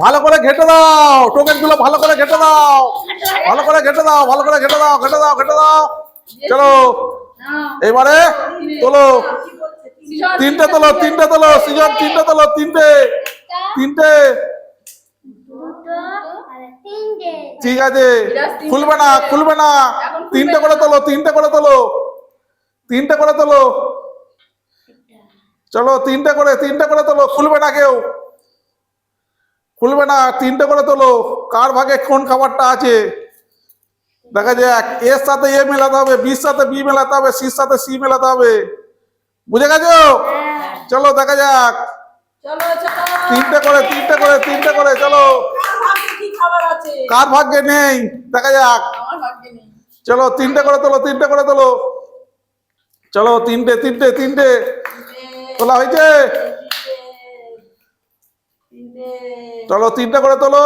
ভালো করে ঘেটে দাও, টোকেন গুলো ভালো করে ঘেটে দাও, ভালো করে ঘেটে দাও, ভালো করে ঘেটে দাও, ঘেটে দাও, ঘেটে দাও। চলো এবারে তোলো, তিনটে তোলো, তিনটে তোলো, সৃজন তিনটে তোলো, তিনটে, তিনটে। ঠিক আছে, খুলবে না, খুলবে না, তিনটে করে তোলো, তিনটে করে তোলো, তিনটে করে তোলো। চলো তিনটে করে তোলো, খুলবে না কেউ, খুলবে না, তিনটে করে তোলো। কার ভাগে কোন খাবারটা আছে দেখা যাক। এর সাথে এ মেলাতে হবে, বির সাথে বি মেলাতে হবে, সির সাথে সি মেলাতে হবে, বুঝে গেছো? চলো দেখা যাক, তিনটে করে, তিনটে করে, তিনটে করে। চলো কার ভাগ্যে নেই দেখা যাক। চলো তিনটে করে তোলো, তিনটে করে তোলো। চলো তিনটে, তিনটে, তিনটে তোলা হয়েছে। চলো তিনটে করে তোলো,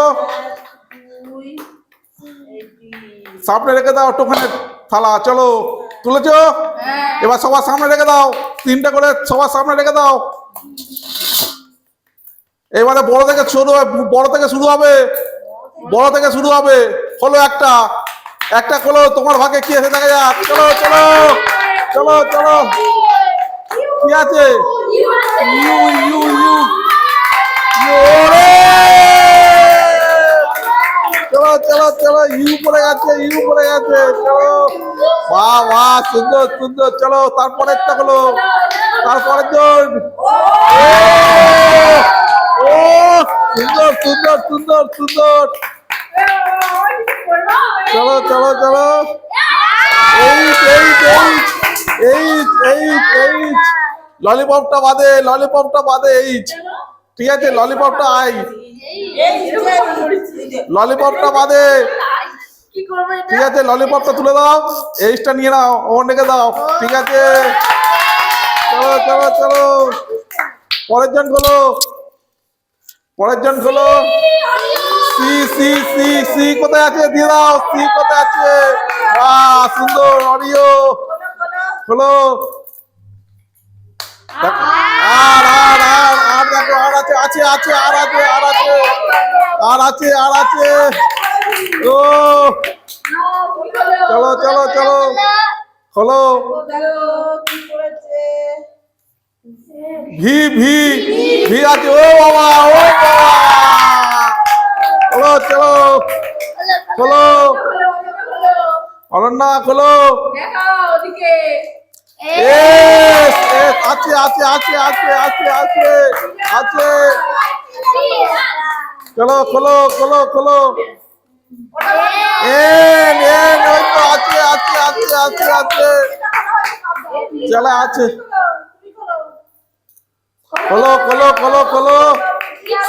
সামনে রেখে দাও টোকানের থালা। চলো তুলেছো, এবার সবার সামনে রেখে দাও, তিনটে করে সবার সামনে রেখে দাও। এবারে বড় থেকে শুরু হবে, বড় থেকে শুরু হবে, বড় থেকে শুরু হবে। খোলো একটা, একটা খোলো, তোমার ভাগে কি আছে দেখা যাক। চলো চলো চলো চলো, কি আছে? ইউ ইউ ইউ, চলো চলো চলো, ইউ পড়ে গেছে, ইউ পড়ে গেছে। চলো বাহ বাহ, সুন্দর সুন্দর। চলো তারপরের টা হলো, তারপরের জন। ও সুন্দর সুন্দর সুন্দর সুন্দর। চলো চলো চলো, H H H H H H, ললিপপটা বাদে, ললিপপটা বাদে এইচ। ঠিক আছে, ললিপপটা আই, ললিপপটা বাদে। ঠিক আছে, ললিপপটা তুলে দাও, এইচটা নিয়ে নাও, ওর রেখে দাও। ঠিক আছে, চলো চলো চলো, পরের জন খোলো, পরের জন খোলো। সি সি সি সি কোথায় আছে দিয়ে দাও, সি কোথায় আছে? বাহ সুন্দর, অরিও খোলো। আর আর আর আর দেখো, আর আছে, আছে আছে, আর আছে, আর আছে, আর আছে, আর আছে। ও চলো চলো চলো, খোলো। ভি ভি ভি আছে, ও বাবা, ও বাবা। খোলো চলো, খোলো অনন্যা, খোলো। আছে আছে আছে আছে আছে আছে আছে। চলো খোলো খোলো খোলো। ওই তো আছে আছে আছে আছে আছে, চলো আছে। খোলো খোলো খোলো খোলো।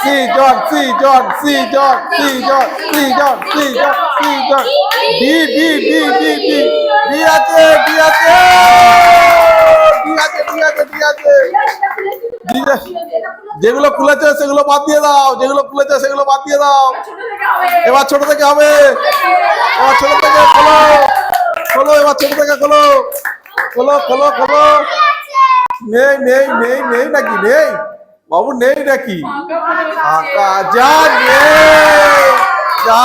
সি জন, সি জন, সি জন, সি জন, সি জন, সি জন, সি জন। D D D D D D আছে, ডি আছে, ডি আছে, ডি আছে, ডি আছে। যেগুলো খুলেছে সেগুলো বাদ দিয়ে দাও, যেগুলো খুলেছে সেগুলো বাদ দিয়ে দাও। এবার ছোট থেকে হবে, এবার ছোট থেকে খোলো, খোলো, এবার ছোট থেকে খোলো, খোলো খোলো খোলো। নেই নেই নেই নেই নাকি, নেই বাবু, নেই নাকি? ফাঁকা, যা নেই, যা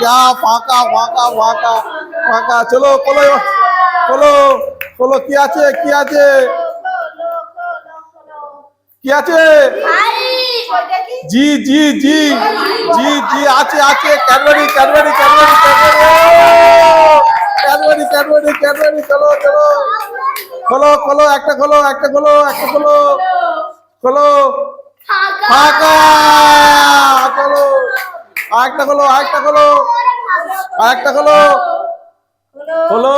যা, ফাঁকা ফাঁকা ফাঁকা ফাঁকা। চলো খোলো, খোলো খোলো। কি আছে, কি আছে, কি আছে? জি জি জি জি জি আছে আছে, Cadbury Cadbury Cadbury Cadbury Cadbury Cadbury. চলো চলো, খোলো খোলো, একটা খোলো, একটা খোলো, একটা খোলো, খোলো। ফাঁকা, চলো আরেকটা খোলো, আরেকটা খোলো, আরেকটা খোলো, খোলো।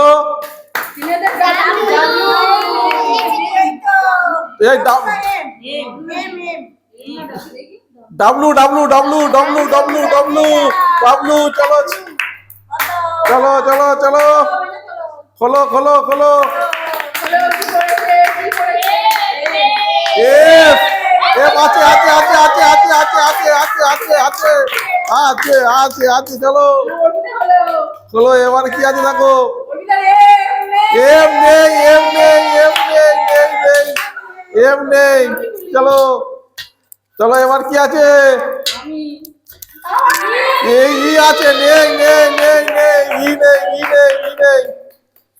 এই W W W W W W W. চলো চলো চলো চলো, খোলো খোলো খোলো। আছে আছে আছে আছে আছে আছে আছে আছে আছে আছে আছে আছে আছে। চলো খোলো, এবার কি আছে দেখো। এম নেই, এম নেই, এম নেই, এম নেই, এম নেই। চলো চলো এবার কি আছে? এই ই আছে, নেই নেই নেই নেই, ই নেই, ই নেই, ই নেই।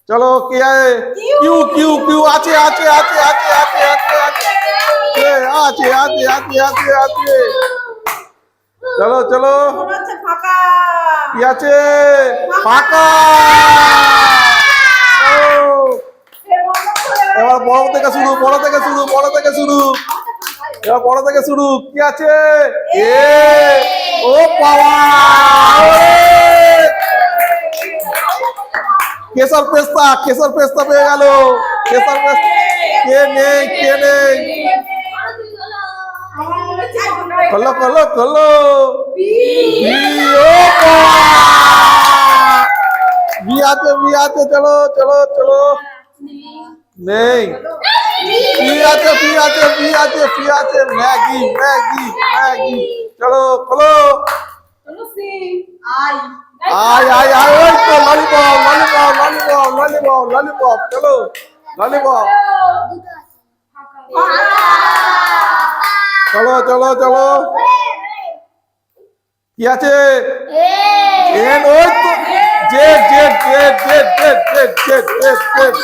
চলো কি আছে? কিউ কিউ কিউ আছে আছে আছে আছে আছে আছে আছে আছে আছে আছে আছে আছে। চলো চলো কি আছে? ফাঁকা। এবার বড় থেকে শুরু, বড় থেকে শুরু, বড় থেকে শুরু, এবার বড় থেকে শুরু। কি আছে? এ ও বাবা, কেশর পেস্তা, কেশর পেস্তা পেয়ে গেল। কেশর পেস্তা কে নেই, কে নেই? খোলো খোলো খোলো। বি আছে, বি আছে। চলো চলো চলো। নেই। পি আছে, পি আছে, পি আছে, পি আছে। Maggi Maggi Maggi. চলো খোলো। আয় আয় আয়, ওই তো lollipop lollipop lollipop lollipop lollipop. চলো ললিপপ। চলো চলো চলো। কি আছে? এন, ওই তো Z Z Z Z Z Z Z Z Z.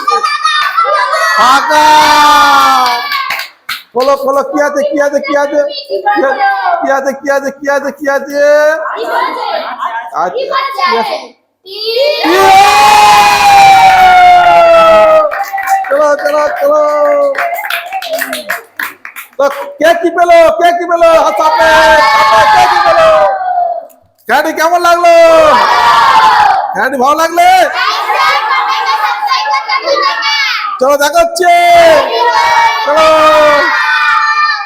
ফাঁকা। খোলো খোলো। কি আছে, কি আছে, কি আছে, কি আছে, কি আছে, কি আছে, কি আছে? চলো চলো চলো। তো কে কি পেলো, কে কি পেলো? সামনে সামনে, কে কি পেলো? ক্যান্ডি কেমন লাগলো? ক্যান্ডি ভালো লাগলে? চলো দেখা হচ্ছে। চলো।